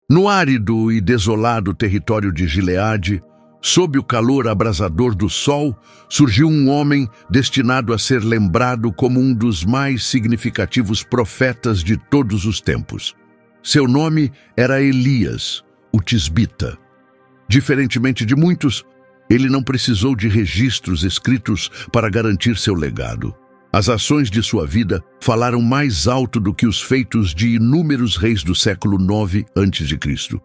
No árido e desolado território de Gileade, sob o calor abrasador do sol, surgiu um homem destinado a ser lembrado como um dos mais significativos profetas de todos os tempos. Seu nome era Elias, o Tisbita. Diferentemente de muitos, ele não precisou de registros escritos para garantir seu legado. As ações de sua vida falaram mais alto do que os feitos de inúmeros reis do século IX a.C.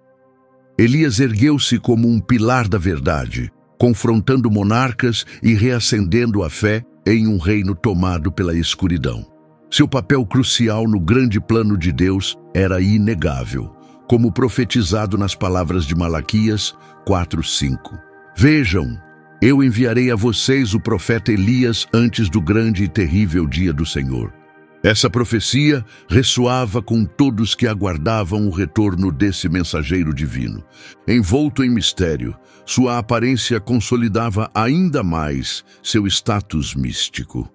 Elias ergueu-se como um pilar da verdade, confrontando monarcas e reacendendo a fé em um reino tomado pela escuridão. Seu papel crucial no grande plano de Deus era inegável, como profetizado nas palavras de Malaquias 4:5. Vejam, eu enviarei a vocês o profeta Elias antes do grande e terrível dia do Senhor. Essa profecia ressoava com todos que aguardavam o retorno desse mensageiro divino. Envolto em mistério, sua aparência consolidava ainda mais seu status místico.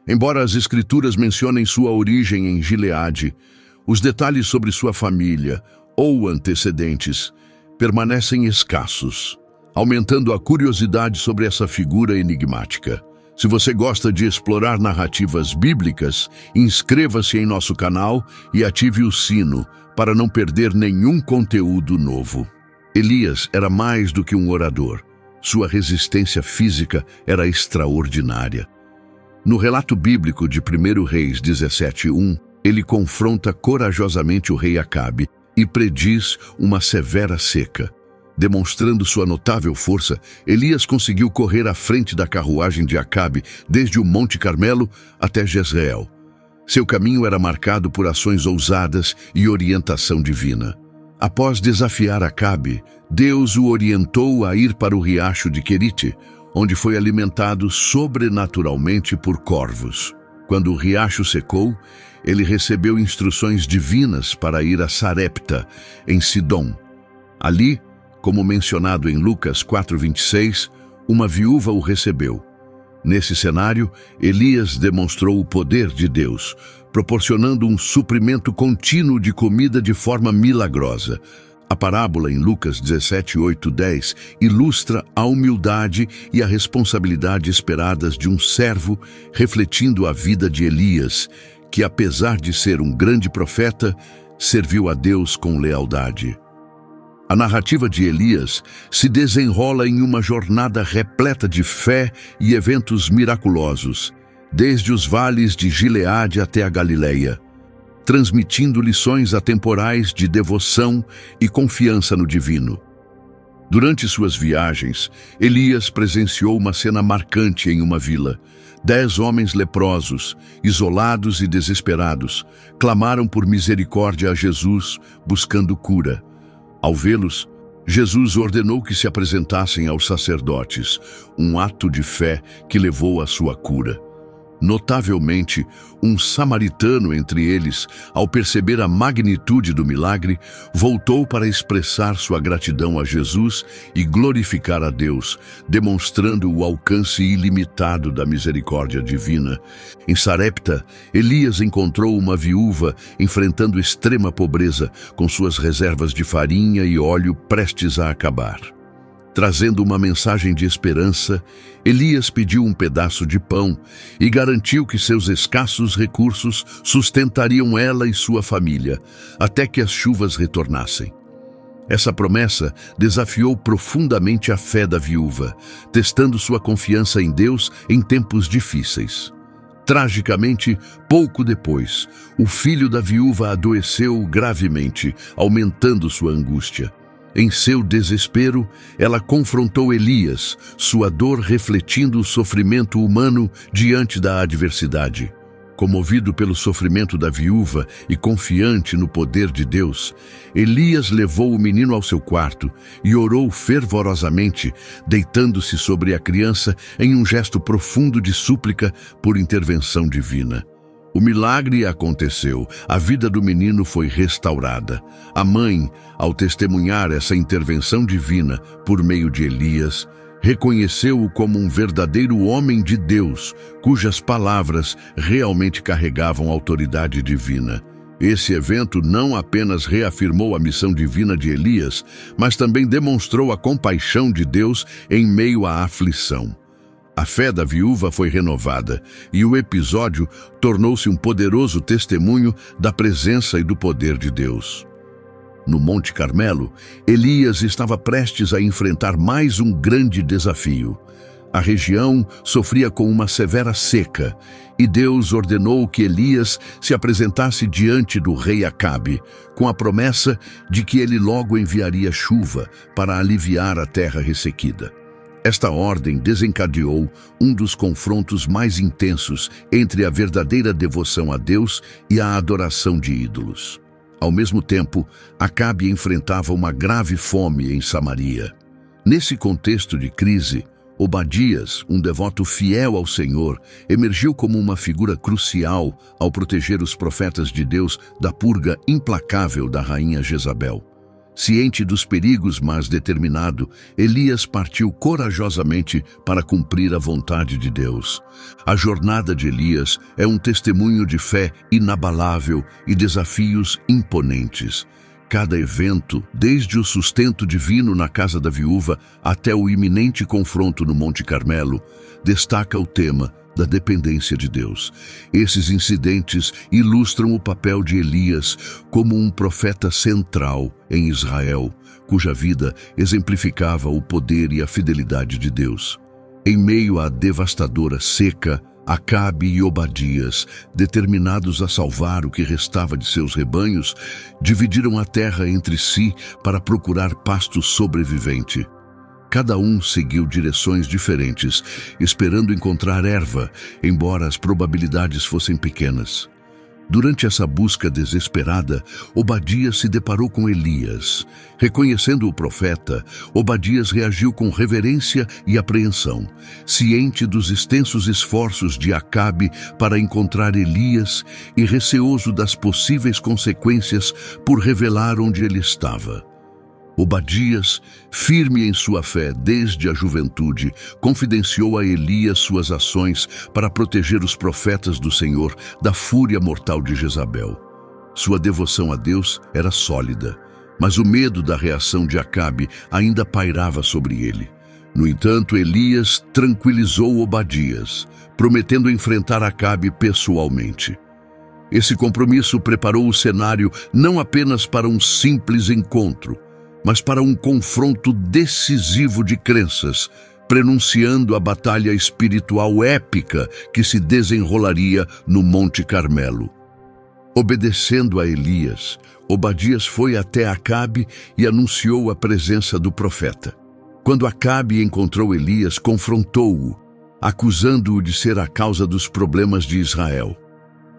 Embora as Escrituras mencionem sua origem em Gileade, os detalhes sobre sua família ou antecedentes permanecem escassos, aumentando a curiosidade sobre essa figura enigmática. Se você gosta de explorar narrativas bíblicas, inscreva-se em nosso canal e ative o sino para não perder nenhum conteúdo novo. Elias era mais do que um orador. Sua resistência física era extraordinária. No relato bíblico de 1 Reis 17:1, ele confronta corajosamente o rei Acabe e prediz uma severa seca. Demonstrando sua notável força, Elias conseguiu correr à frente da carruagem de Acabe desde o Monte Carmelo até Jezreel. Seu caminho era marcado por ações ousadas e orientação divina. Após desafiar Acabe, Deus o orientou a ir para o riacho de Querite, onde foi alimentado sobrenaturalmente por corvos. Quando o riacho secou, ele recebeu instruções divinas para ir a Sarepta, em Sidom. Ali, como mencionado em Lucas 4:26, uma viúva o recebeu. Nesse cenário, Elias demonstrou o poder de Deus, proporcionando um suprimento contínuo de comida de forma milagrosa. A parábola em Lucas 17:8-10 ilustra a humildade e a responsabilidade esperadas de um servo, refletindo a vida de Elias, que, apesar de ser um grande profeta, serviu a Deus com lealdade. A narrativa de Elias se desenrola em uma jornada repleta de fé e eventos miraculosos, desde os vales de Gileade até a Galileia, transmitindo lições atemporais de devoção e confiança no divino. Durante suas viagens, Elias presenciou uma cena marcante em uma vila. 10 homens leprosos, isolados e desesperados, clamaram por misericórdia a Jesus, buscando cura. Ao vê-los, Jesus ordenou que se apresentassem aos sacerdotes, um ato de fé que levou à sua cura. Notavelmente, um samaritano entre eles, ao perceber a magnitude do milagre, voltou para expressar sua gratidão a Jesus e glorificar a Deus, demonstrando o alcance ilimitado da misericórdia divina. Em Sarepta, Elias encontrou uma viúva enfrentando extrema pobreza, com suas reservas de farinha e óleo prestes a acabar. Trazendo uma mensagem de esperança, Elias pediu um pedaço de pão e garantiu que seus escassos recursos sustentariam ela e sua família, até que as chuvas retornassem. Essa promessa desafiou profundamente a fé da viúva, testando sua confiança em Deus em tempos difíceis. Tragicamente, pouco depois, o filho da viúva adoeceu gravemente, aumentando sua angústia. Em seu desespero, ela confrontou Elias, sua dor refletindo o sofrimento humano diante da adversidade. Comovido pelo sofrimento da viúva e confiante no poder de Deus, Elias levou o menino ao seu quarto e orou fervorosamente, deitando-se sobre a criança em um gesto profundo de súplica por intervenção divina. O milagre aconteceu, a vida do menino foi restaurada. A mãe, ao testemunhar essa intervenção divina por meio de Elias, reconheceu-o como um verdadeiro homem de Deus, cujas palavras realmente carregavam autoridade divina. Esse evento não apenas reafirmou a missão divina de Elias, mas também demonstrou a compaixão de Deus em meio à aflição. A fé da viúva foi renovada e o episódio tornou-se um poderoso testemunho da presença e do poder de Deus. No Monte Carmelo, Elias estava prestes a enfrentar mais um grande desafio. A região sofria com uma severa seca e Deus ordenou que Elias se apresentasse diante do rei Acabe, com a promessa de que ele logo enviaria chuva para aliviar a terra ressequida. Esta ordem desencadeou um dos confrontos mais intensos entre a verdadeira devoção a Deus e a adoração de ídolos. Ao mesmo tempo, Acabe enfrentava uma grave fome em Samaria. Nesse contexto de crise, Obadias, um devoto fiel ao Senhor, emergiu como uma figura crucial ao proteger os profetas de Deus da purga implacável da rainha Jezabel. Ciente dos perigos, mas determinado, Elias partiu corajosamente para cumprir a vontade de Deus. A jornada de Elias é um testemunho de fé inabalável e desafios imponentes. Cada evento, desde o sustento divino na casa da viúva até o iminente confronto no Monte Carmelo, destaca o tema da dependência de Deus. Esses incidentes ilustram o papel de Elias como um profeta central em Israel, cuja vida exemplificava o poder e a fidelidade de Deus. Em meio à devastadora seca, Acabe e Obadias, determinados a salvar o que restava de seus rebanhos, dividiram a terra entre si para procurar pasto sobrevivente. Cada um seguiu direções diferentes, esperando encontrar erva, embora as probabilidades fossem pequenas. Durante essa busca desesperada, Obadias se deparou com Elias. Reconhecendo o profeta, Obadias reagiu com reverência e apreensão, ciente dos extensos esforços de Acabe para encontrar Elias e receoso das possíveis consequências por revelar onde ele estava. Obadias, firme em sua fé desde a juventude, confidenciou a Elias suas ações para proteger os profetas do Senhor da fúria mortal de Jezabel. Sua devoção a Deus era sólida, mas o medo da reação de Acabe ainda pairava sobre ele. No entanto, Elias tranquilizou Obadias, prometendo enfrentar Acabe pessoalmente. Esse compromisso preparou o cenário não apenas para um simples encontro, mas para um confronto decisivo de crenças, prenunciando a batalha espiritual épica que se desenrolaria no Monte Carmelo. Obedecendo a Elias, Obadias foi até Acabe e anunciou a presença do profeta. Quando Acabe encontrou Elias, confrontou-o, acusando-o de ser a causa dos problemas de Israel.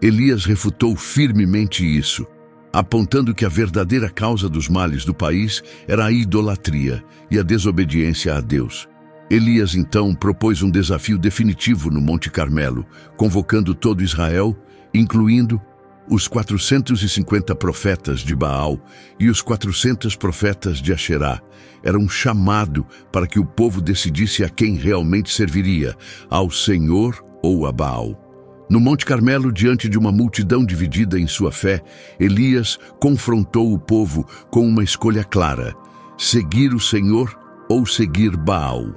Elias refutou firmemente isso, apontando que a verdadeira causa dos males do país era a idolatria e a desobediência a Deus. Elias então propôs um desafio definitivo no Monte Carmelo, convocando todo Israel, incluindo os 450 profetas de Baal e os 400 profetas de Asherá. Era um chamado para que o povo decidisse a quem realmente serviria, ao Senhor ou a Baal. No Monte Carmelo, diante de uma multidão dividida em sua fé, Elias confrontou o povo com uma escolha clara: seguir o Senhor ou seguir Baal.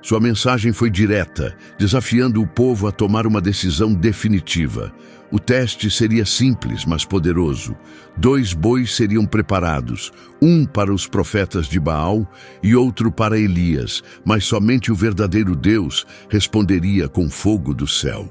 Sua mensagem foi direta, desafiando o povo a tomar uma decisão definitiva. O teste seria simples, mas poderoso. 2 bois seriam preparados, um para os profetas de Baal e outro para Elias, mas somente o verdadeiro Deus responderia com fogo do céu.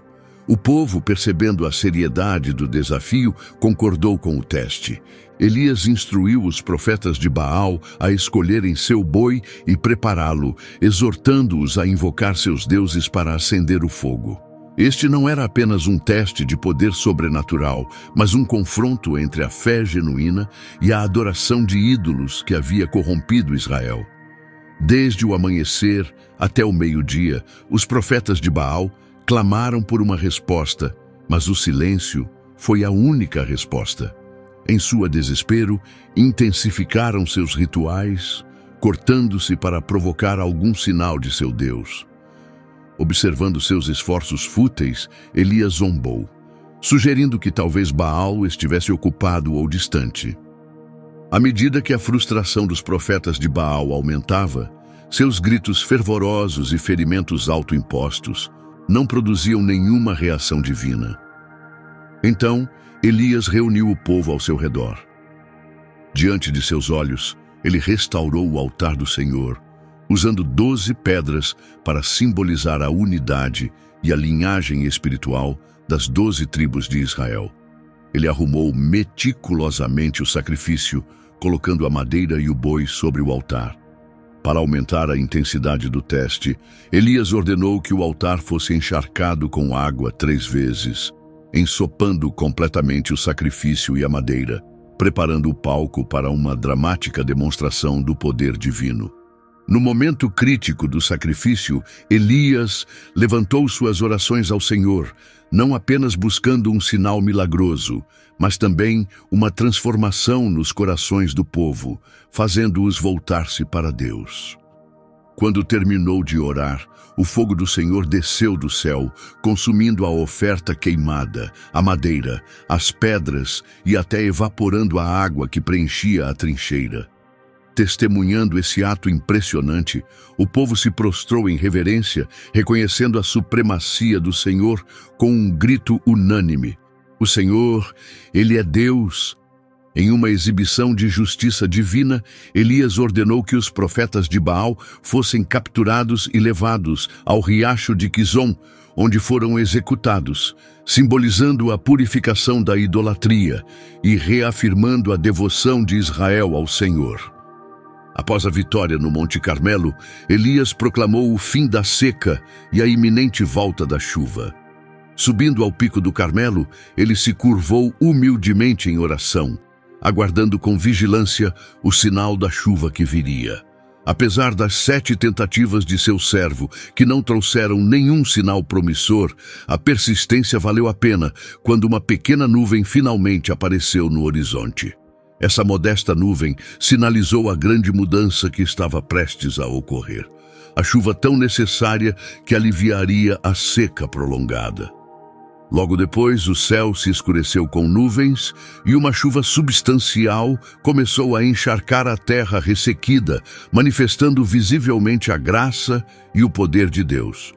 O povo, percebendo a seriedade do desafio, concordou com o teste. Elias instruiu os profetas de Baal a escolherem seu boi e prepará-lo, exortando-os a invocar seus deuses para acender o fogo. Este não era apenas um teste de poder sobrenatural, mas um confronto entre a fé genuína e a adoração de ídolos que havia corrompido Israel. Desde o amanhecer até o meio-dia, os profetas de Baal clamaram por uma resposta, mas o silêncio foi a única resposta. Em sua desespero, intensificaram seus rituais, cortando-se para provocar algum sinal de seu Deus. Observando seus esforços fúteis, Elias zombou. sugerindo que talvez Baal estivesse ocupado ou distante. À medida que a frustração dos profetas de Baal aumentava, seus gritos fervorosos e ferimentos autoimpostos não produziam nenhuma reação divina. Então, Elias reuniu o povo ao seu redor. Diante de seus olhos, ele restaurou o altar do Senhor, usando 12 pedras para simbolizar a unidade e a linhagem espiritual das 12 tribos de Israel. Ele arrumou meticulosamente o sacrifício, colocando a madeira e o boi sobre o altar. Para aumentar a intensidade do teste, Elias ordenou que o altar fosse encharcado com água 3 vezes, ensopando completamente o sacrifício e a madeira, preparando o palco para uma dramática demonstração do poder divino. No momento crítico do sacrifício, Elias levantou suas orações ao Senhor, não apenas buscando um sinal milagroso, mas também uma transformação nos corações do povo, fazendo-os voltar-se para Deus. Quando terminou de orar, o fogo do Senhor desceu do céu, consumindo a oferta queimada, a madeira, as pedras e até evaporando a água que preenchia a trincheira. Testemunhando esse ato impressionante, o povo se prostrou em reverência, reconhecendo a supremacia do Senhor com um grito unânime: "O Senhor, Ele é Deus!" Em uma exibição de justiça divina, Elias ordenou que os profetas de Baal fossem capturados e levados ao riacho de Quizon, onde foram executados, simbolizando a purificação da idolatria e reafirmando a devoção de Israel ao Senhor. Após a vitória no Monte Carmelo, Elias proclamou o fim da seca e a iminente volta da chuva. Subindo ao pico do Carmelo, ele se curvou humildemente em oração, aguardando com vigilância o sinal da chuva que viria. Apesar das 7 tentativas de seu servo, que não trouxeram nenhum sinal promissor, a persistência valeu a pena quando uma pequena nuvem finalmente apareceu no horizonte. Essa modesta nuvem sinalizou a grande mudança que estava prestes a ocorrer. A chuva tão necessária que aliviaria a seca prolongada. Logo depois, o céu se escureceu com nuvens e uma chuva substancial começou a encharcar a terra ressequida, manifestando visivelmente a graça e o poder de Deus.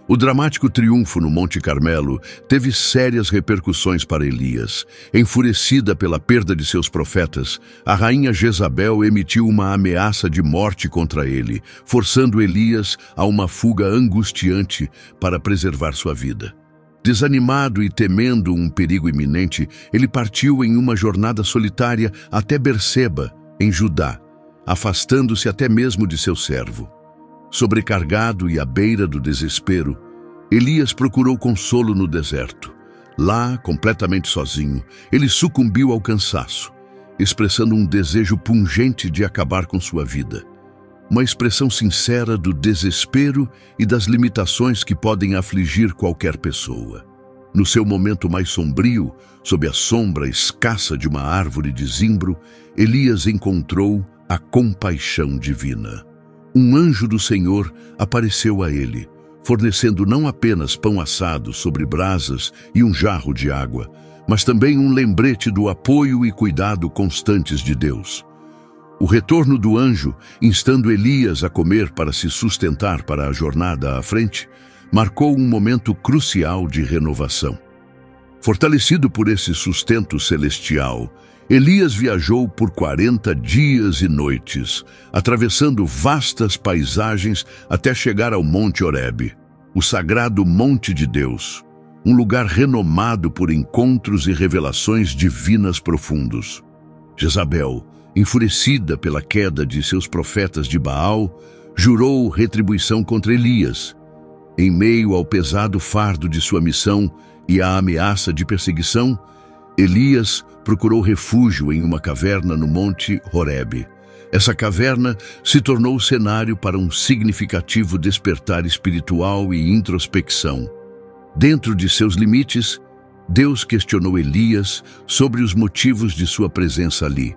O dramático triunfo no Monte Carmelo teve sérias repercussões para Elias. Enfurecida pela perda de seus profetas, a rainha Jezabel emitiu uma ameaça de morte contra ele, forçando Elias a uma fuga angustiante para preservar sua vida. Desanimado e temendo um perigo iminente, ele partiu em uma jornada solitária até Berseba, em Judá, afastando-se até mesmo de seu servo. Sobrecargado e à beira do desespero, Elias procurou consolo no deserto. Lá, completamente sozinho, ele sucumbiu ao cansaço, expressando um desejo pungente de acabar com sua vida. Uma expressão sincera do desespero e das limitações que podem afligir qualquer pessoa. No seu momento mais sombrio, sob a sombra escassa de uma árvore de zimbro, Elias encontrou a compaixão divina. Um anjo do Senhor apareceu a ele, fornecendo não apenas pão assado sobre brasas e um jarro de água, mas também um lembrete do apoio e cuidado constantes de Deus. O retorno do anjo, instando Elias a comer para se sustentar para a jornada à frente, marcou um momento crucial de renovação. Fortalecido por esse sustento celestial, Elias viajou por 40 dias e noites, atravessando vastas paisagens até chegar ao Monte Horebe, o sagrado Monte de Deus, um lugar renomado por encontros e revelações divinas profundos. Jezabel, enfurecida pela queda de seus profetas de Baal, jurou retribuição contra Elias. Em meio ao pesado fardo de sua missão e à ameaça de perseguição, Elias procurou refúgio em uma caverna no Monte Horebe. Essa caverna se tornou o cenário para um significativo despertar espiritual e introspecção. Dentro de seus limites, Deus questionou Elias sobre os motivos de sua presença ali.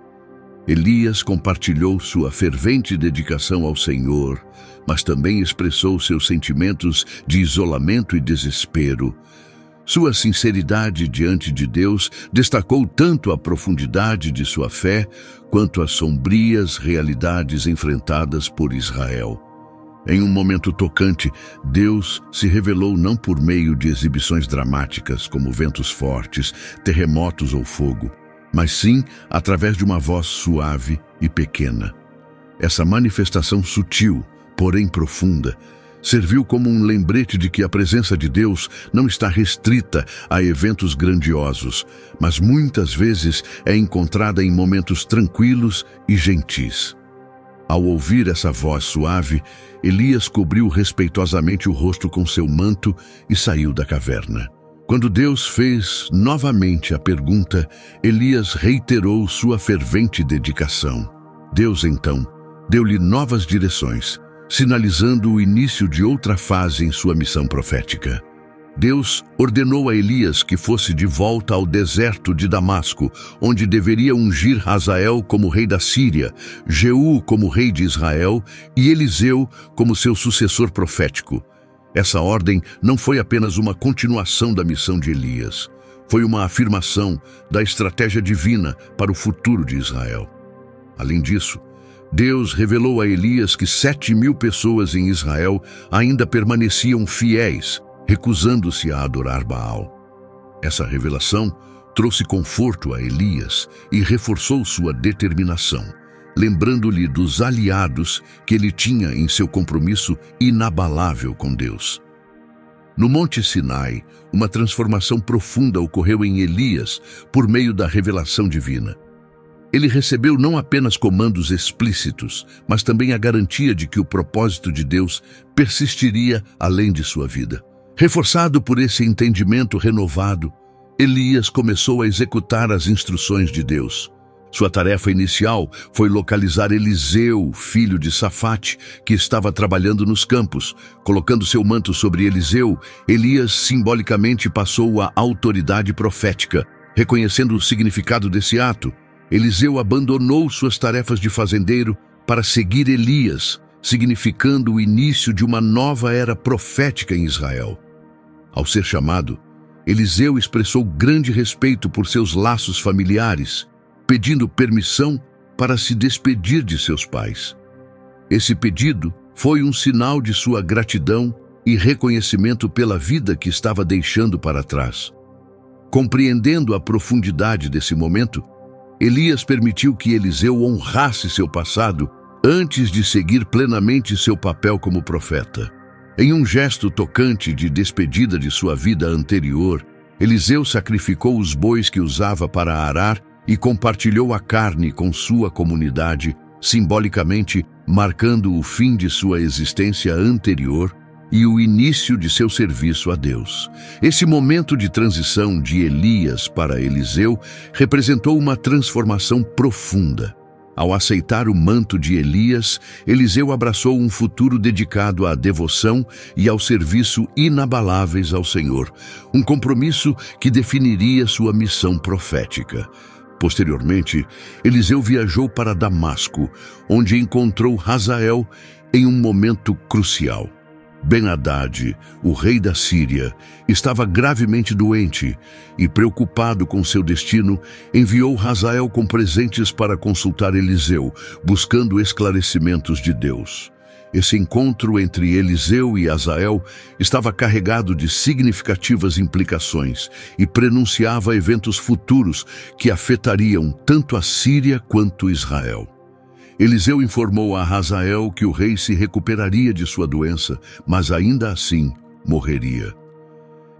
Elias compartilhou sua fervente dedicação ao Senhor, mas também expressou seus sentimentos de isolamento e desespero. Sua sinceridade diante de Deus destacou tanto a profundidade de sua fé quanto as sombrias realidades enfrentadas por Israel. Em um momento tocante, Deus se revelou não por meio de exibições dramáticas como ventos fortes, terremotos ou fogo, mas sim através de uma voz suave e pequena. Essa manifestação sutil, porém profunda, serviu como um lembrete de que a presença de Deus não está restrita a eventos grandiosos, mas muitas vezes é encontrada em momentos tranquilos e gentis. Ao ouvir essa voz suave, Elias cobriu respeitosamente o rosto com seu manto e saiu da caverna. Quando Deus fez novamente a pergunta, Elias reiterou sua fervente dedicação. Deus, então, deu-lhe novas direções, sinalizando o início de outra fase em sua missão profética. Deus ordenou a Elias que fosse de volta ao deserto de Damasco, onde deveria ungir Hazael como rei da Síria, Jeú como rei de Israel e Eliseu como seu sucessor profético. Essa ordem não foi apenas uma continuação da missão de Elias, foi uma afirmação da estratégia divina para o futuro de Israel. Além disso, Deus revelou a Elias que 7.000 pessoas em Israel ainda permaneciam fiéis, recusando-se a adorar Baal. Essa revelação trouxe conforto a Elias e reforçou sua determinação, lembrando-lhe dos aliados que ele tinha em seu compromisso inabalável com Deus. No Monte Sinai, uma transformação profunda ocorreu em Elias por meio da revelação divina. Ele recebeu não apenas comandos explícitos, mas também a garantia de que o propósito de Deus persistiria além de sua vida. Reforçado por esse entendimento renovado, Elias começou a executar as instruções de Deus. Sua tarefa inicial foi localizar Eliseu, filho de Safate, que estava trabalhando nos campos. Colocando seu manto sobre Eliseu, Elias simbolicamente passou a autoridade profética. Reconhecendo o significado desse ato, Eliseu abandonou suas tarefas de fazendeiro para seguir Elias, significando o início de uma nova era profética em Israel. Ao ser chamado, Eliseu expressou grande respeito por seus laços familiares, pedindo permissão para se despedir de seus pais. Esse pedido foi um sinal de sua gratidão e reconhecimento pela vida que estava deixando para trás. Compreendendo a profundidade desse momento, Elias permitiu que Eliseu honrasse seu passado antes de seguir plenamente seu papel como profeta. Em um gesto tocante de despedida de sua vida anterior, Eliseu sacrificou os bois que usava para arar e compartilhou a carne com sua comunidade, simbolicamente marcando o fim de sua existência anterior e o início de seu serviço a Deus. Esse momento de transição de Elias para Eliseu representou uma transformação profunda. Ao aceitar o manto de Elias, Eliseu abraçou um futuro dedicado à devoção e ao serviço inabaláveis ao Senhor, um compromisso que definiria sua missão profética. Posteriormente, Eliseu viajou para Damasco, onde encontrou Hazael em um momento crucial. Ben-Hadad, o rei da Síria, estava gravemente doente e, preocupado com seu destino, enviou Hazael com presentes para consultar Eliseu, buscando esclarecimentos de Deus. Esse encontro entre Eliseu e Hazael estava carregado de significativas implicações e prenunciava eventos futuros que afetariam tanto a Síria quanto Israel. Eliseu informou a Hazael que o rei se recuperaria de sua doença, mas ainda assim morreria.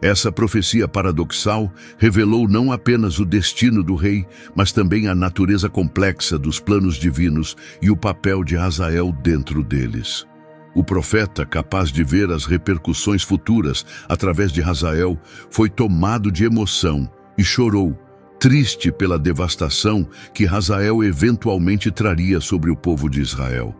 Essa profecia paradoxal revelou não apenas o destino do rei, mas também a natureza complexa dos planos divinos e o papel de Hazael dentro deles. O profeta, capaz de ver as repercussões futuras através de Hazael, foi tomado de emoção e chorou, triste pela devastação que Hazael eventualmente traria sobre o povo de Israel.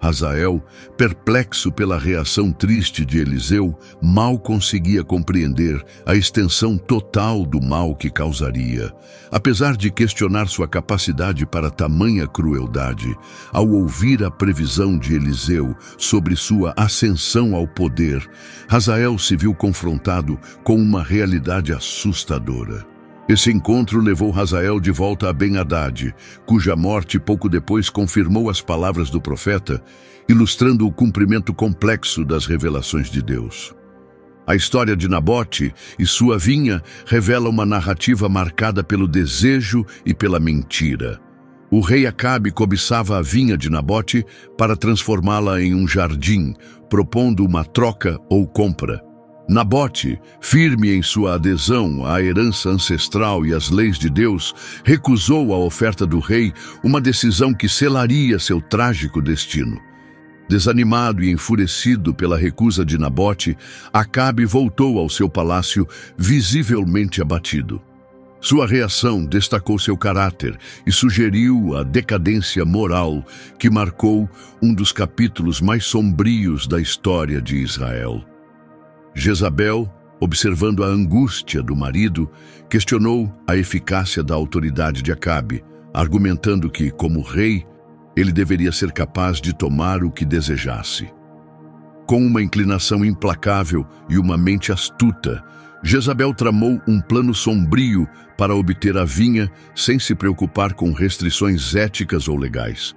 Hazael, perplexo pela reação triste de Eliseu, mal conseguia compreender a extensão total do mal que causaria. Apesar de questionar sua capacidade para tamanha crueldade, ao ouvir a previsão de Eliseu sobre sua ascensão ao poder, Hazael se viu confrontado com uma realidade assustadora. Esse encontro levou Hazael de volta a Ben-Hadad, cuja morte pouco depois confirmou as palavras do profeta, ilustrando o cumprimento complexo das revelações de Deus. A história de Nabote e sua vinha revela uma narrativa marcada pelo desejo e pela mentira. O rei Acabe cobiçava a vinha de Nabote para transformá-la em um jardim, propondo uma troca ou compra. Nabote, firme em sua adesão à herança ancestral e às leis de Deus, recusou a oferta do rei, uma decisão que selaria seu trágico destino. Desanimado e enfurecido pela recusa de Nabote, Acabe voltou ao seu palácio, visivelmente abatido. Sua reação destacou seu caráter e sugeriu a decadência moral que marcou um dos capítulos mais sombrios da história de Israel. Jezabel, observando a angústia do marido, questionou a eficácia da autoridade de Acabe, argumentando que, como rei, ele deveria ser capaz de tomar o que desejasse. Com uma inclinação implacável e uma mente astuta, Jezabel tramou um plano sombrio para obter a vinha sem se preocupar com restrições éticas ou legais.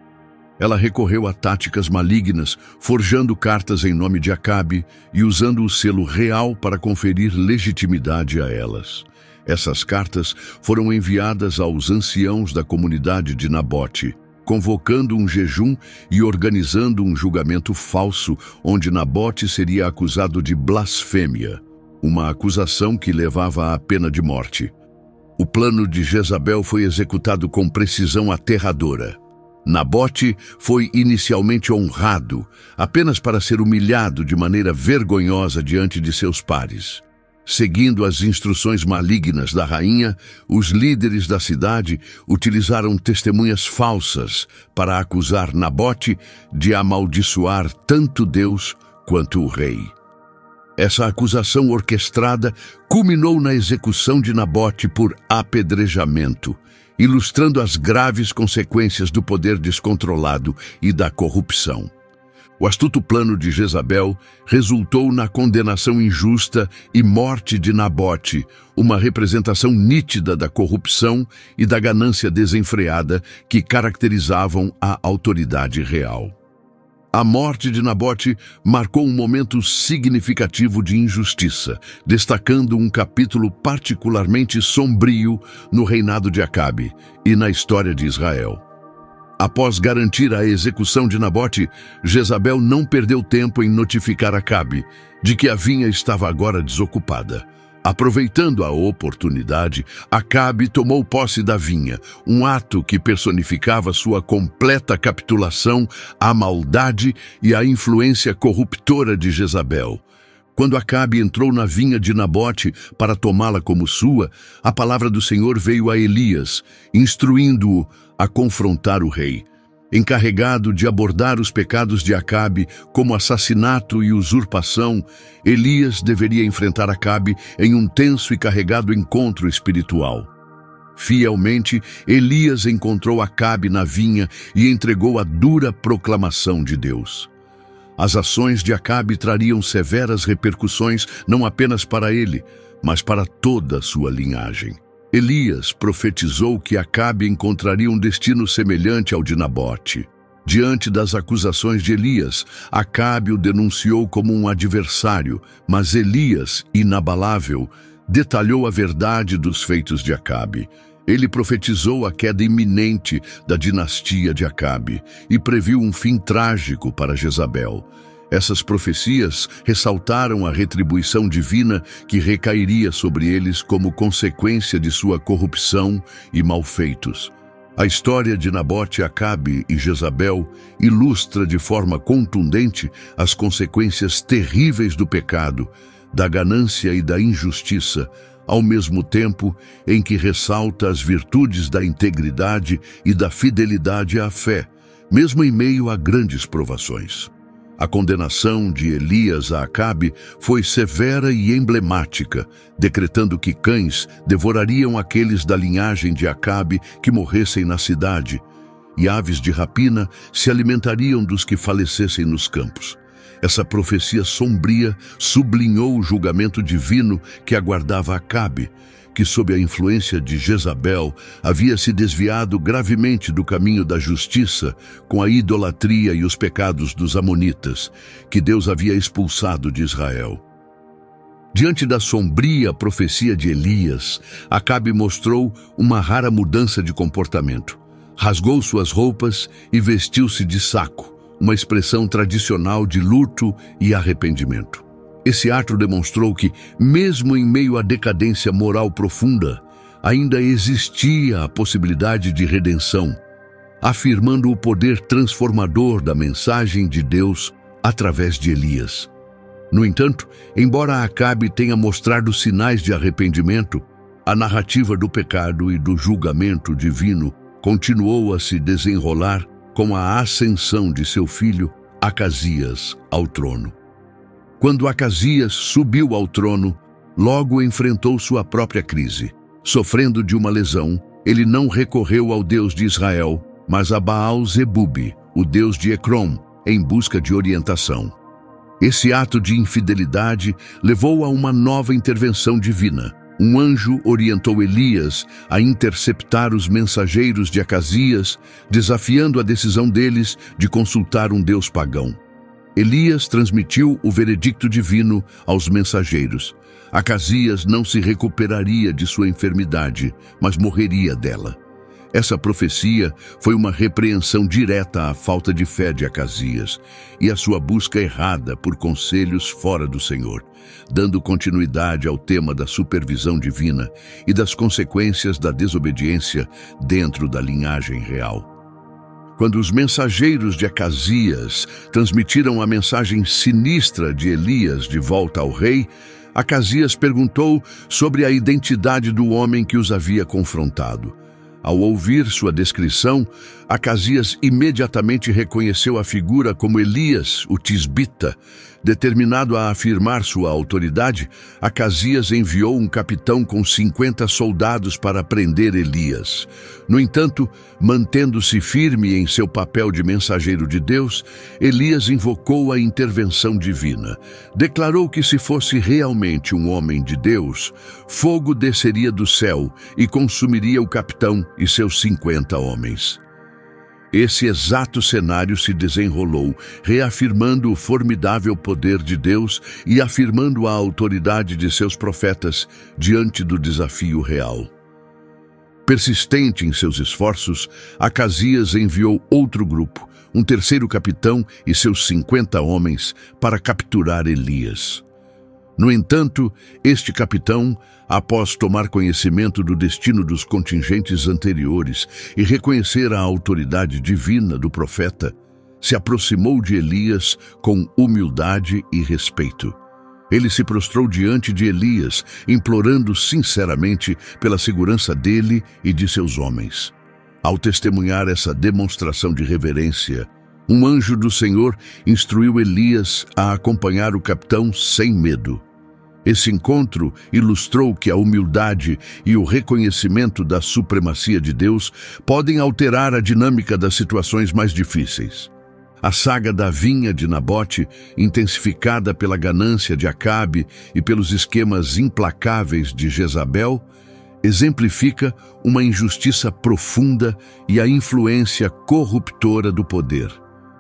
Ela recorreu a táticas malignas, forjando cartas em nome de Acabe e usando o selo real para conferir legitimidade a elas. Essas cartas foram enviadas aos anciãos da comunidade de Nabote, convocando um jejum e organizando um julgamento falso, onde Nabote seria acusado de blasfêmia, uma acusação que levava à pena de morte. O plano de Jezabel foi executado com precisão aterradora. Nabote foi inicialmente honrado, apenas para ser humilhado de maneira vergonhosa diante de seus pares. Seguindo as instruções malignas da rainha, os líderes da cidade utilizaram testemunhas falsas para acusar Nabote de amaldiçoar tanto Deus quanto o rei. Essa acusação orquestrada culminou na execução de Nabote por apedrejamento, ilustrando as graves consequências do poder descontrolado e da corrupção. O astuto plano de Jezabel resultou na condenação injusta e morte de Nabote, uma representação nítida da corrupção e da ganância desenfreada que caracterizavam a autoridade real. A morte de Nabote marcou um momento significativo de injustiça, destacando um capítulo particularmente sombrio no reinado de Acabe e na história de Israel. Após garantir a execução de Nabote, Jezabel não perdeu tempo em notificar Acabe de que a vinha estava agora desocupada. Aproveitando a oportunidade, Acabe tomou posse da vinha, um ato que personificava sua completa capitulação à maldade e à influência corruptora de Jezabel. Quando Acabe entrou na vinha de Nabote para tomá-la como sua, a palavra do Senhor veio a Elias, instruindo-o a confrontar o rei. Encarregado de abordar os pecados de Acabe, como assassinato e usurpação, Elias deveria enfrentar Acabe em um tenso e carregado encontro espiritual. Fielmente, Elias encontrou Acabe na vinha e entregou a dura proclamação de Deus. As ações de Acabe trariam severas repercussões não apenas para ele, mas para toda a sua linhagem. Elias profetizou que Acabe encontraria um destino semelhante ao de Nabote. Diante das acusações de Elias, Acabe o denunciou como um adversário, mas Elias, inabalável, detalhou a verdade dos feitos de Acabe. Ele profetizou a queda iminente da dinastia de Acabe e previu um fim trágico para Jezabel. Essas profecias ressaltaram a retribuição divina que recairia sobre eles como consequência de sua corrupção e malfeitos. A história de Nabote, Acabe e Jezabel ilustra de forma contundente as consequências terríveis do pecado, da ganância e da injustiça, ao mesmo tempo em que ressalta as virtudes da integridade e da fidelidade à fé, mesmo em meio a grandes provações. A condenação de Elias a Acabe foi severa e emblemática, decretando que cães devorariam aqueles da linhagem de Acabe que morressem na cidade, e aves de rapina se alimentariam dos que falecessem nos campos. Essa profecia sombria sublinhou o julgamento divino que aguardava Acabe, que, sob a influência de Jezabel, havia se desviado gravemente do caminho da justiça com a idolatria e os pecados dos amonitas, que Deus havia expulsado de Israel. Diante da sombria profecia de Elias, Acabe mostrou uma rara mudança de comportamento. Rasgou suas roupas e vestiu-se de saco, uma expressão tradicional de luto e arrependimento. Esse ato demonstrou que, mesmo em meio à decadência moral profunda, ainda existia a possibilidade de redenção, afirmando o poder transformador da mensagem de Deus através de Elias. No entanto, embora Acabe tenha mostrado sinais de arrependimento, a narrativa do pecado e do julgamento divino continuou a se desenrolar com a ascensão de seu filho Acasias ao trono. Quando Acasias subiu ao trono, logo enfrentou sua própria crise. Sofrendo de uma lesão, ele não recorreu ao Deus de Israel, mas a Baal-Zebub, o Deus de Ecrom, em busca de orientação. Esse ato de infidelidade levou a uma nova intervenção divina. Um anjo orientou Elias a interceptar os mensageiros de Acasias, desafiando a decisão deles de consultar um deus pagão. Elias transmitiu o veredicto divino aos mensageiros. Acasias não se recuperaria de sua enfermidade, mas morreria dela. Essa profecia foi uma repreensão direta à falta de fé de Acasias e à sua busca errada por conselhos fora do Senhor, dando continuidade ao tema da supervisão divina e das consequências da desobediência dentro da linhagem real. Quando os mensageiros de Acasias transmitiram a mensagem sinistra de Elias de volta ao rei, Acasias perguntou sobre a identidade do homem que os havia confrontado. Ao ouvir sua descrição, Acasias imediatamente reconheceu a figura como Elias, o tisbita. Determinado a afirmar sua autoridade, Acasias enviou um capitão com 50 soldados para prender Elias. No entanto, mantendo-se firme em seu papel de mensageiro de Deus, Elias invocou a intervenção divina. Declarou que, se fosse realmente um homem de Deus, fogo desceria do céu e consumiria o capitão e seus 50 homens. Esse exato cenário se desenrolou, reafirmando o formidável poder de Deus e afirmando a autoridade de seus profetas diante do desafio real. Persistente em seus esforços, Acasias enviou outro grupo, um terceiro capitão e seus 50 homens, para capturar Elias. No entanto, este capitão, após tomar conhecimento do destino dos contingentes anteriores e reconhecer a autoridade divina do profeta, se aproximou de Elias com humildade e respeito. Ele se prostrou diante de Elias, implorando sinceramente pela segurança dele e de seus homens. Ao testemunhar essa demonstração de reverência, um anjo do Senhor instruiu Elias a acompanhar o capitão sem medo. Esse encontro ilustrou que a humildade e o reconhecimento da supremacia de Deus podem alterar a dinâmica das situações mais difíceis. A saga da vinha de Nabote, intensificada pela ganância de Acabe e pelos esquemas implacáveis de Jezabel, exemplifica uma injustiça profunda e a influência corruptora do poder.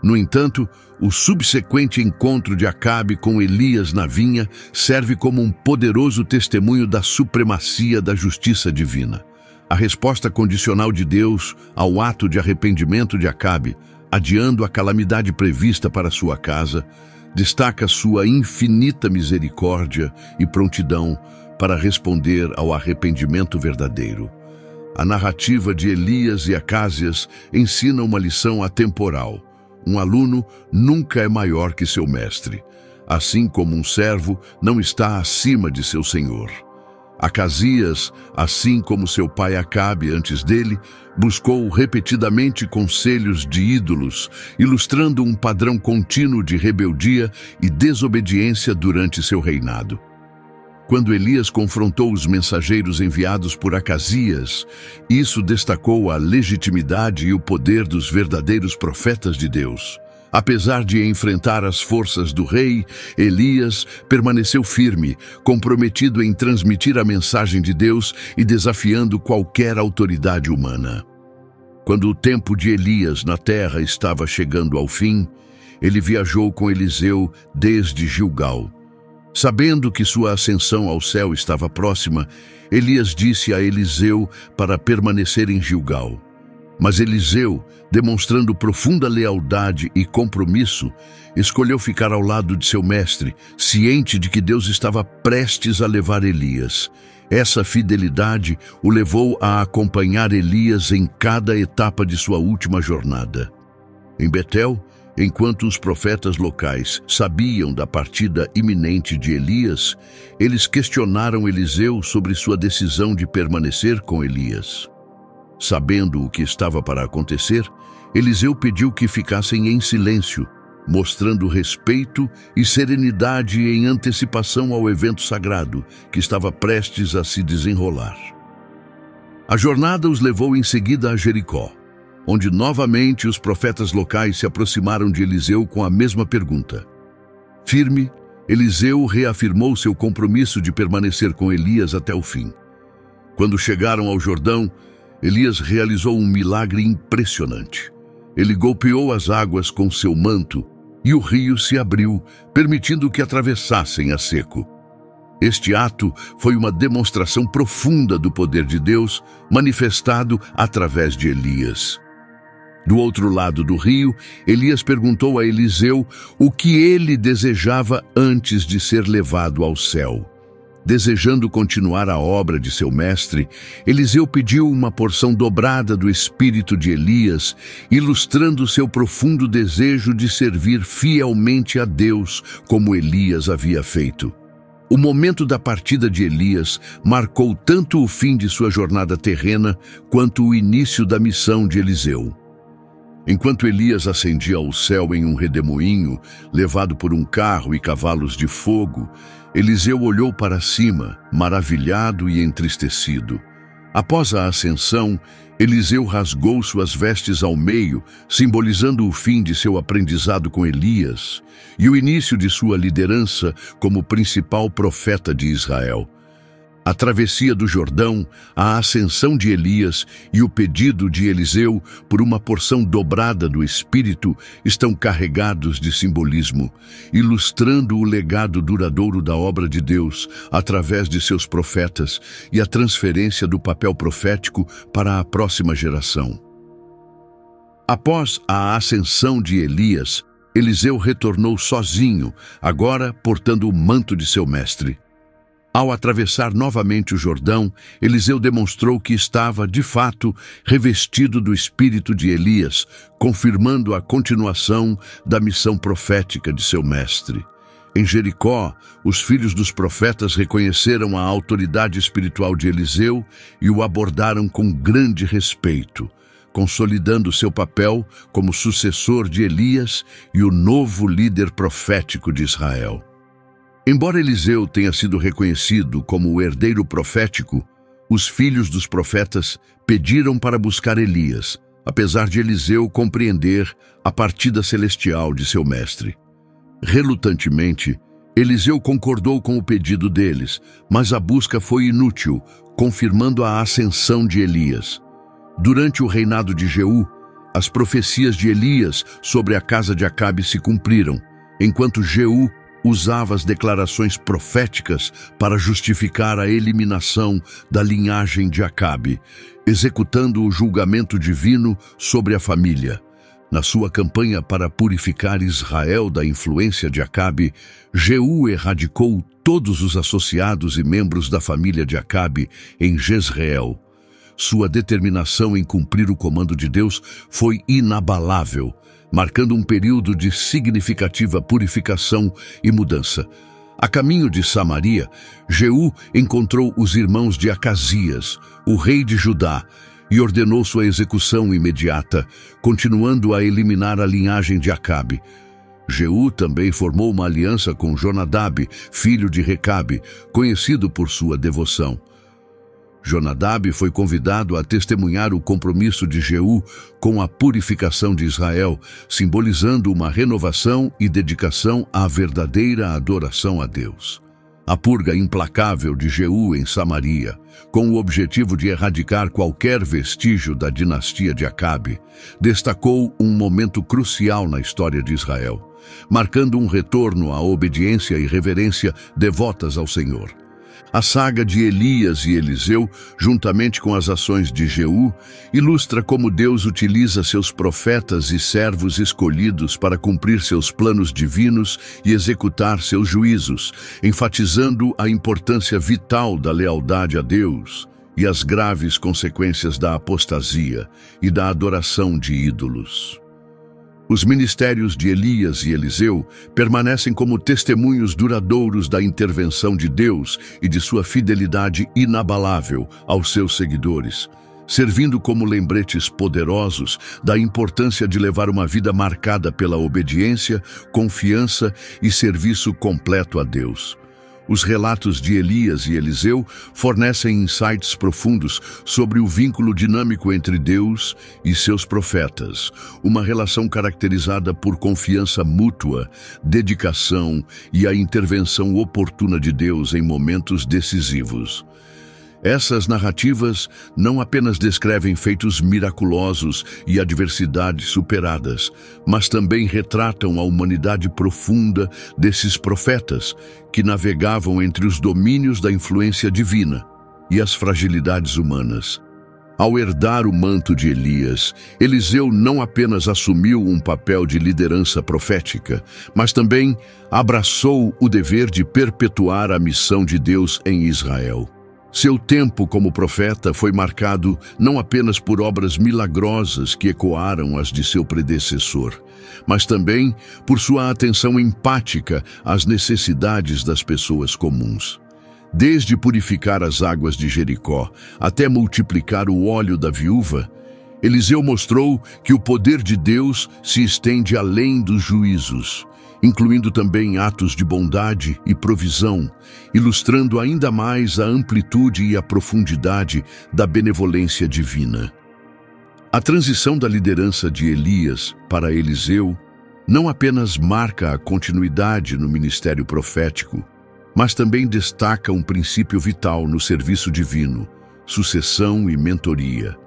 No entanto, o subsequente encontro de Acabe com Elias na vinha serve como um poderoso testemunho da supremacia da justiça divina. A resposta condicional de Deus ao ato de arrependimento de Acabe, adiando a calamidade prevista para sua casa, destaca sua infinita misericórdia e prontidão para responder ao arrependimento verdadeiro. A narrativa de Elias e Acasias ensina uma lição atemporal. Um aluno nunca é maior que seu mestre, assim como um servo não está acima de seu senhor. Acasias, assim como seu pai Acabe antes dele, buscou repetidamente conselhos de ídolos, ilustrando um padrão contínuo de rebeldia e desobediência durante seu reinado. Quando Elias confrontou os mensageiros enviados por Acasias, isso destacou a legitimidade e o poder dos verdadeiros profetas de Deus. Apesar de enfrentar as forças do rei, Elias permaneceu firme, comprometido em transmitir a mensagem de Deus e desafiando qualquer autoridade humana. Quando o tempo de Elias na terra estava chegando ao fim, ele viajou com Eliseu desde Gilgal. Sabendo que sua ascensão ao céu estava próxima, Elias disse a Eliseu para permanecer em Gilgal. Mas Eliseu, demonstrando profunda lealdade e compromisso, escolheu ficar ao lado de seu mestre, ciente de que Deus estava prestes a levar Elias. Essa fidelidade o levou a acompanhar Elias em cada etapa de sua última jornada. Em Betel, enquanto os profetas locais sabiam da partida iminente de Elias, eles questionaram Eliseu sobre sua decisão de permanecer com Elias. Sabendo o que estava para acontecer, Eliseu pediu que ficassem em silêncio, mostrando respeito e serenidade em antecipação ao evento sagrado que estava prestes a se desenrolar. A jornada os levou em seguida a Jericó, onde novamente os profetas locais se aproximaram de Eliseu com a mesma pergunta. Firme, Eliseu reafirmou seu compromisso de permanecer com Elias até o fim. Quando chegaram ao Jordão, Elias realizou um milagre impressionante. Ele golpeou as águas com seu manto e o rio se abriu, permitindo que atravessassem a seco. Este ato foi uma demonstração profunda do poder de Deus, manifestado através de Elias. Do outro lado do rio, Elias perguntou a Eliseu o que ele desejava antes de ser levado ao céu. Desejando continuar a obra de seu mestre, Eliseu pediu uma porção dobrada do espírito de Elias, ilustrando seu profundo desejo de servir fielmente a Deus, como Elias havia feito. O momento da partida de Elias marcou tanto o fim de sua jornada terrena, quanto o início da missão de Eliseu. Enquanto Elias ascendia ao céu em um redemoinho, levado por um carro e cavalos de fogo, Eliseu olhou para cima, maravilhado e entristecido. Após a ascensão, Eliseu rasgou suas vestes ao meio, simbolizando o fim de seu aprendizado com Elias e o início de sua liderança como principal profeta de Israel. A travessia do Jordão, a ascensão de Elias e o pedido de Eliseu por uma porção dobrada do Espírito estão carregados de simbolismo, ilustrando o legado duradouro da obra de Deus através de seus profetas e a transferência do papel profético para a próxima geração. Após a ascensão de Elias, Eliseu retornou sozinho, agora portando o manto de seu mestre. Ao atravessar novamente o Jordão, Eliseu demonstrou que estava, de fato, revestido do espírito de Elias, confirmando a continuação da missão profética de seu mestre. Em Jericó, os filhos dos profetas reconheceram a autoridade espiritual de Eliseu e o abordaram com grande respeito, consolidando seu papel como sucessor de Elias e o novo líder profético de Israel. Embora Eliseu tenha sido reconhecido como o herdeiro profético, os filhos dos profetas pediram para buscar Elias, apesar de Eliseu compreender a partida celestial de seu mestre. Relutantemente, Eliseu concordou com o pedido deles, mas a busca foi inútil, confirmando a ascensão de Elias. Durante o reinado de Jeú, as profecias de Elias sobre a casa de Acabe se cumpriram, enquanto Jeú usava as declarações proféticas para justificar a eliminação da linhagem de Acabe, executando o julgamento divino sobre a família. Na sua campanha para purificar Israel da influência de Acabe, Jeú erradicou todos os associados e membros da família de Acabe em Jezreel. Sua determinação em cumprir o comando de Deus foi inabalável, marcando um período de significativa purificação e mudança. A caminho de Samaria, Jeú encontrou os irmãos de Acasias, o rei de Judá, e ordenou sua execução imediata, continuando a eliminar a linhagem de Acabe. Jeú também formou uma aliança com Jonadab, filho de Recabe, conhecido por sua devoção. Jonadab foi convidado a testemunhar o compromisso de Jeú com a purificação de Israel, simbolizando uma renovação e dedicação à verdadeira adoração a Deus. A purga implacável de Jeú em Samaria, com o objetivo de erradicar qualquer vestígio da dinastia de Acabe, destacou um momento crucial na história de Israel, marcando um retorno à obediência e reverência devotas ao Senhor. A saga de Elias e Eliseu, juntamente com as ações de Jeú, ilustra como Deus utiliza seus profetas e servos escolhidos para cumprir seus planos divinos e executar seus juízos, enfatizando a importância vital da lealdade a Deus e as graves consequências da apostasia e da adoração de ídolos. Os ministérios de Elias e Eliseu permanecem como testemunhos duradouros da intervenção de Deus e de sua fidelidade inabalável aos seus seguidores, servindo como lembretes poderosos da importância de levar uma vida marcada pela obediência, confiança e serviço completo a Deus. Os relatos de Elias e Eliseu fornecem insights profundos sobre o vínculo dinâmico entre Deus e seus profetas, uma relação caracterizada por confiança mútua, dedicação e a intervenção oportuna de Deus em momentos decisivos. Essas narrativas não apenas descrevem feitos miraculosos e adversidades superadas, mas também retratam a humanidade profunda desses profetas que navegavam entre os domínios da influência divina e as fragilidades humanas. Ao herdar o manto de Elias, Eliseu não apenas assumiu um papel de liderança profética, mas também abraçou o dever de perpetuar a missão de Deus em Israel. Seu tempo como profeta foi marcado não apenas por obras milagrosas que ecoaram as de seu predecessor, mas também por sua atenção empática às necessidades das pessoas comuns. Desde purificar as águas de Jericó até multiplicar o óleo da viúva, Eliseu mostrou que o poder de Deus se estende além dos juízos, incluindo também atos de bondade e provisão, ilustrando ainda mais a amplitude e a profundidade da benevolência divina. A transição da liderança de Elias para Eliseu não apenas marca a continuidade no ministério profético, mas também destaca um princípio vital no serviço divino: sucessão e mentoria.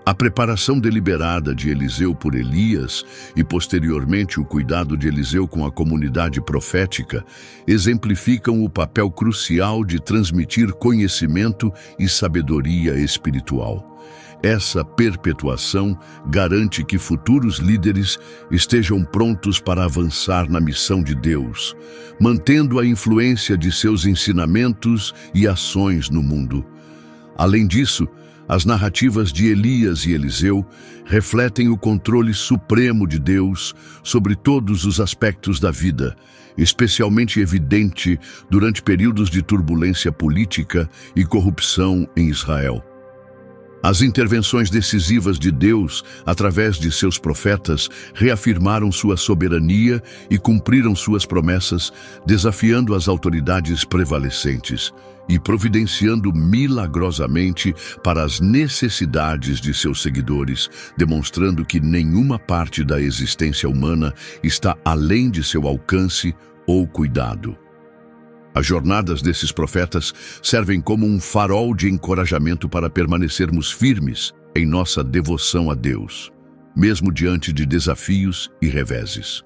A preparação deliberada de Eliseu por Elias e, posteriormente, o cuidado de Eliseu com a comunidade profética exemplificam o papel crucial de transmitir conhecimento e sabedoria espiritual. Essa perpetuação garante que futuros líderes estejam prontos para avançar na missão de Deus, mantendo a influência de seus ensinamentos e ações no mundo. Além disso, as narrativas de Elias e Eliseu refletem o controle supremo de Deus sobre todos os aspectos da vida, especialmente evidente durante períodos de turbulência política e corrupção em Israel. As intervenções decisivas de Deus, através de seus profetas, reafirmaram sua soberania e cumpriram suas promessas, desafiando as autoridades prevalecentes e providenciando milagrosamente para as necessidades de seus seguidores, demonstrando que nenhuma parte da existência humana está além de seu alcance ou cuidado. As jornadas desses profetas servem como um farol de encorajamento para permanecermos firmes em nossa devoção a Deus, mesmo diante de desafios e reveses.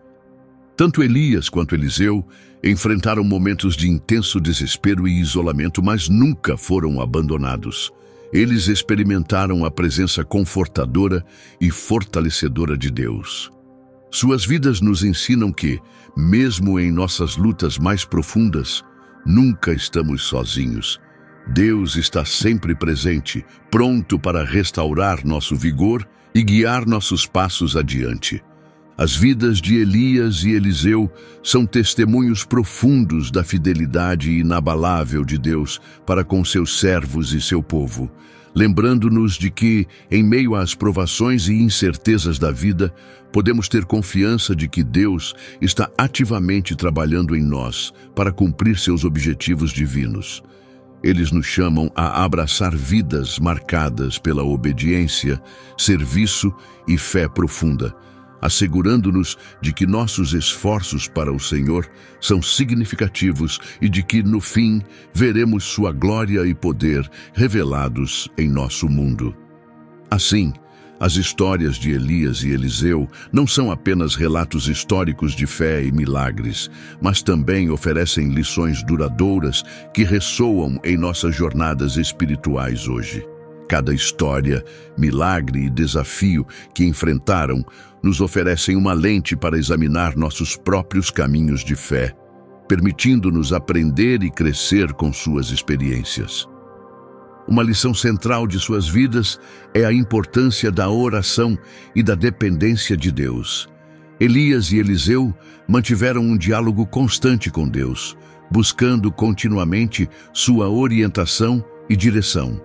Tanto Elias quanto Eliseu enfrentaram momentos de intenso desespero e isolamento, mas nunca foram abandonados. Eles experimentaram a presença confortadora e fortalecedora de Deus. Suas vidas nos ensinam que, mesmo em nossas lutas mais profundas, nunca estamos sozinhos. Deus está sempre presente, pronto para restaurar nosso vigor e guiar nossos passos adiante. As vidas de Elias e Eliseu são testemunhos profundos da fidelidade inabalável de Deus para com seus servos e seu povo, lembrando-nos de que, em meio às provações e incertezas da vida, podemos ter confiança de que Deus está ativamente trabalhando em nós para cumprir seus objetivos divinos. Eles nos chamam a abraçar vidas marcadas pela obediência, serviço e fé profunda, assegurando-nos de que nossos esforços para o Senhor são significativos e de que, no fim, veremos sua glória e poder revelados em nosso mundo. Assim, as histórias de Elias e Eliseu não são apenas relatos históricos de fé e milagres, mas também oferecem lições duradouras que ressoam em nossas jornadas espirituais hoje. Cada história, milagre e desafio que enfrentaram nos oferecem uma lente para examinar nossos próprios caminhos de fé, permitindo-nos aprender e crescer com suas experiências. Uma lição central de suas vidas é a importância da oração e da dependência de Deus. Elias e Eliseu mantiveram um diálogo constante com Deus, buscando continuamente sua orientação e direção.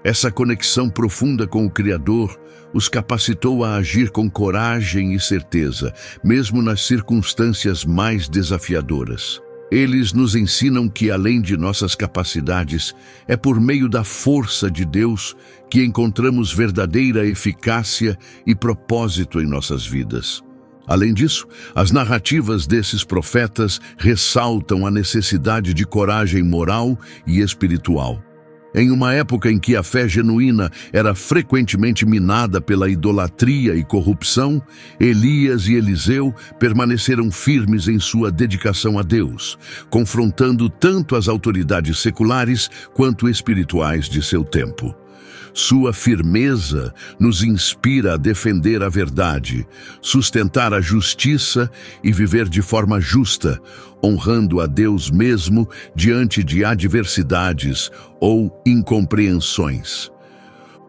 Essa conexão profunda com o Criador os capacitou a agir com coragem e certeza, mesmo nas circunstâncias mais desafiadoras. Eles nos ensinam que, além de nossas capacidades, é por meio da força de Deus que encontramos verdadeira eficácia e propósito em nossas vidas. Além disso, as narrativas desses profetas ressaltam a necessidade de coragem moral e espiritual. Em uma época em que a fé genuína era frequentemente minada pela idolatria e corrupção, Elias e Eliseu permaneceram firmes em sua dedicação a Deus, confrontando tanto as autoridades seculares quanto espirituais de seu tempo. Sua firmeza nos inspira a defender a verdade, sustentar a justiça e viver de forma justa, honrando a Deus mesmo diante de adversidades ou incompreensões.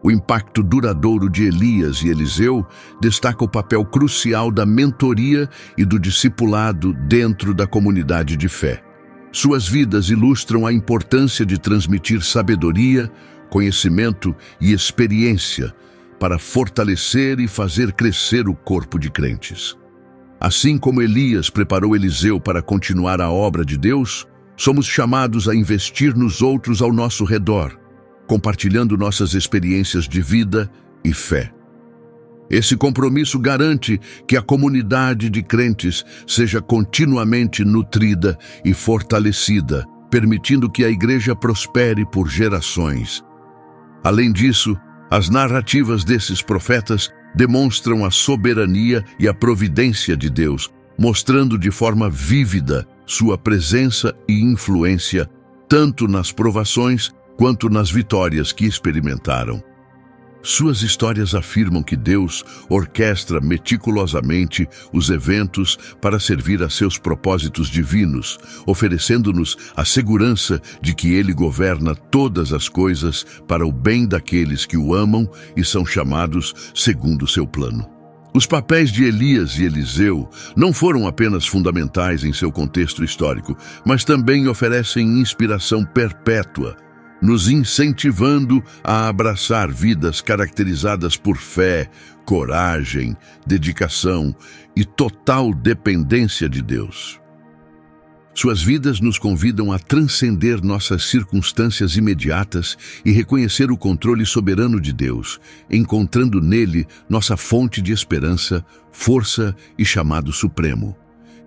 O impacto duradouro de Elias e Eliseu destaca o papel crucial da mentoria e do discipulado dentro da comunidade de fé. Suas vidas ilustram a importância de transmitir sabedoria, conhecimento e experiência para fortalecer e fazer crescer o corpo de crentes. Assim como Elias preparou Eliseu para continuar a obra de Deus, somos chamados a investir nos outros ao nosso redor, compartilhando nossas experiências de vida e fé. Esse compromisso garante que a comunidade de crentes seja continuamente nutrida e fortalecida, permitindo que a igreja prospere por gerações. Além disso, as narrativas desses profetas demonstram a soberania e a providência de Deus, mostrando de forma vívida sua presença e influência, tanto nas provações quanto nas vitórias que experimentaram. Suas histórias afirmam que Deus orquestra meticulosamente os eventos para servir a seus propósitos divinos, oferecendo-nos a segurança de que Ele governa todas as coisas para o bem daqueles que o amam e são chamados segundo seu plano. Os papéis de Elias e Eliseu não foram apenas fundamentais em seu contexto histórico, mas também oferecem inspiração perpétua, nos incentivando a abraçar vidas caracterizadas por fé, coragem, dedicação e total dependência de Deus. Suas vidas nos convidam a transcender nossas circunstâncias imediatas e reconhecer o controle soberano de Deus, encontrando nele nossa fonte de esperança, força e chamado supremo.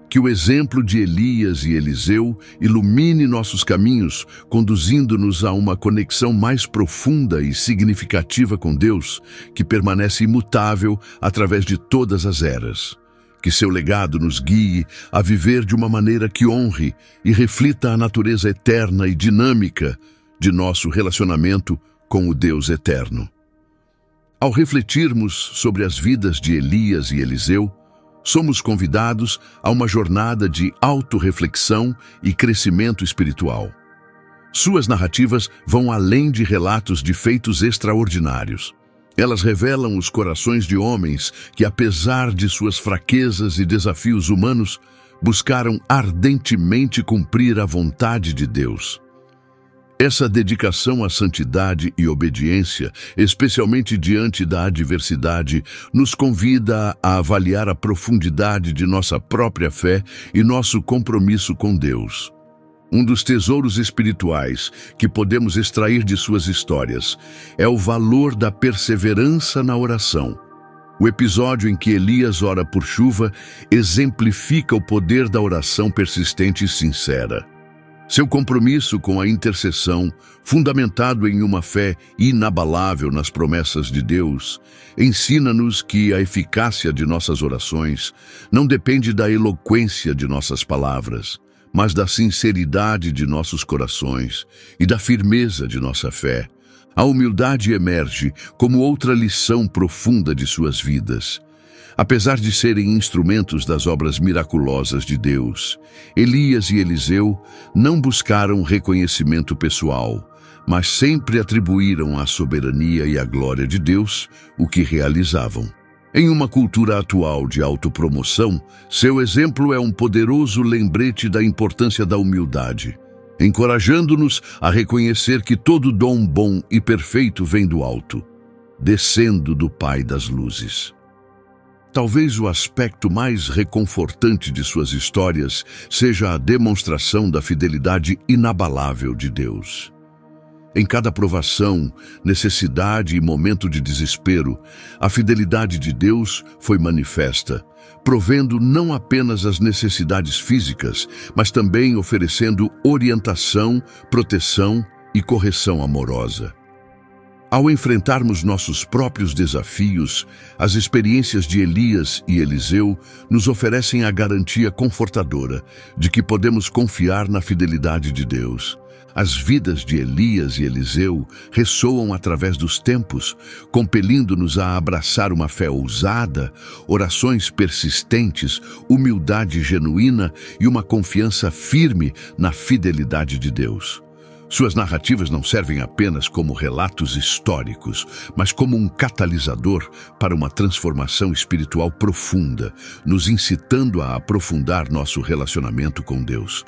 Que o exemplo de Elias e Eliseu ilumine nossos caminhos, conduzindo-nos a uma conexão mais profunda e significativa com Deus, que permanece imutável através de todas as eras. Que seu legado nos guie a viver de uma maneira que honre e reflita a natureza eterna e dinâmica de nosso relacionamento com o Deus eterno. Ao refletirmos sobre as vidas de Elias e Eliseu, somos convidados a uma jornada de autorreflexão e crescimento espiritual. Suas narrativas vão além de relatos de feitos extraordinários. Elas revelam os corações de homens que, apesar de suas fraquezas e desafios humanos, buscaram ardentemente cumprir a vontade de Deus. Essa dedicação à santidade e obediência, especialmente diante da adversidade, nos convida a avaliar a profundidade de nossa própria fé e nosso compromisso com Deus. Um dos tesouros espirituais que podemos extrair de suas histórias é o valor da perseverança na oração. O episódio em que Elias ora por chuva exemplifica o poder da oração persistente e sincera. Seu compromisso com a intercessão, fundamentado em uma fé inabalável nas promessas de Deus, ensina-nos que a eficácia de nossas orações não depende da eloquência de nossas palavras, mas da sinceridade de nossos corações e da firmeza de nossa fé. A humildade emerge como outra lição profunda de suas vidas. Apesar de serem instrumentos das obras miraculosas de Deus, Elias e Eliseu não buscaram reconhecimento pessoal, mas sempre atribuíram à soberania e à glória de Deus o que realizavam. Em uma cultura atual de autopromoção, seu exemplo é um poderoso lembrete da importância da humildade, encorajando-nos a reconhecer que todo dom bom e perfeito vem do alto, descendo do Pai das luzes. Talvez o aspecto mais reconfortante de suas histórias seja a demonstração da fidelidade inabalável de Deus. Em cada provação, necessidade e momento de desespero, a fidelidade de Deus foi manifesta, provendo não apenas as necessidades físicas, mas também oferecendo orientação, proteção e correção amorosa. Ao enfrentarmos nossos próprios desafios, as experiências de Elias e Eliseu nos oferecem a garantia confortadora de que podemos confiar na fidelidade de Deus. As vidas de Elias e Eliseu ressoam através dos tempos, compelindo-nos a abraçar uma fé ousada, orações persistentes, humildade genuína e uma confiança firme na fidelidade de Deus. Suas narrativas não servem apenas como relatos históricos, mas como um catalisador para uma transformação espiritual profunda, nos incitando a aprofundar nosso relacionamento com Deus.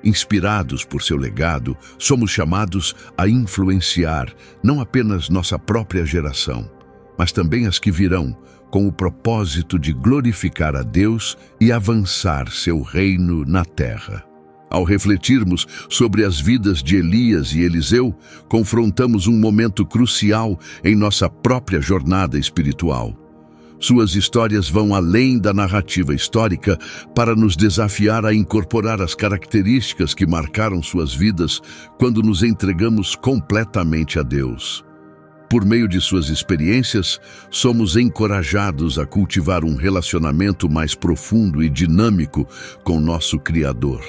Inspirados por seu legado, somos chamados a influenciar não apenas nossa própria geração, mas também as que virão, com o propósito de glorificar a Deus e avançar seu reino na terra. Ao refletirmos sobre as vidas de Elias e Eliseu, confrontamos um momento crucial em nossa própria jornada espiritual. Suas histórias vão além da narrativa histórica para nos desafiar a incorporar as características que marcaram suas vidas quando nos entregamos completamente a Deus. Por meio de suas experiências, somos encorajados a cultivar um relacionamento mais profundo e dinâmico com nosso Criador,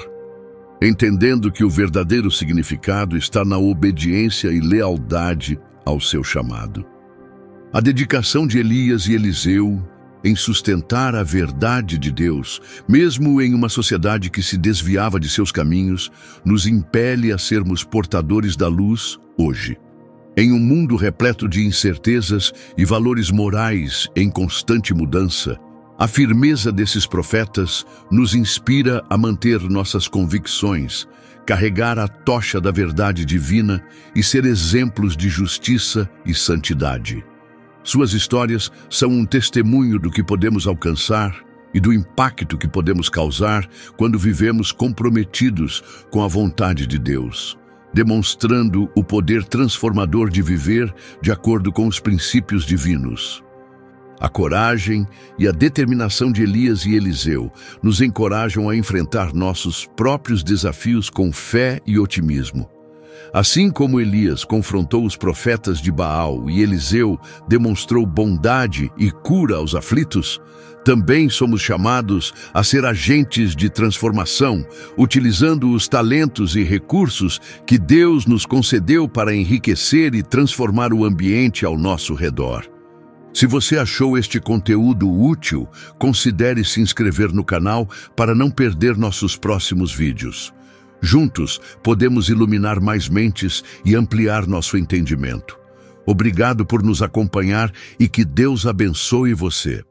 entendendo que o verdadeiro significado está na obediência e lealdade ao seu chamado. A dedicação de Elias e Eliseu em sustentar a verdade de Deus, mesmo em uma sociedade que se desviava de seus caminhos, nos impele a sermos portadores da luz hoje. Em um mundo repleto de incertezas e valores morais em constante mudança, a firmeza desses profetas nos inspira a manter nossas convicções, carregar a tocha da verdade divina e ser exemplos de justiça e santidade. Suas histórias são um testemunho do que podemos alcançar e do impacto que podemos causar quando vivemos comprometidos com a vontade de Deus, demonstrando o poder transformador de viver de acordo com os princípios divinos. A coragem e a determinação de Elias e Eliseu nos encorajam a enfrentar nossos próprios desafios com fé e otimismo. Assim como Elias confrontou os profetas de Baal e Eliseu demonstrou bondade e cura aos aflitos, também somos chamados a ser agentes de transformação, utilizando os talentos e recursos que Deus nos concedeu para enriquecer e transformar o ambiente ao nosso redor. Se você achou este conteúdo útil, considere se inscrever no canal para não perder nossos próximos vídeos. Juntos, podemos iluminar mais mentes e ampliar nosso entendimento. Obrigado por nos acompanhar e que Deus abençoe você.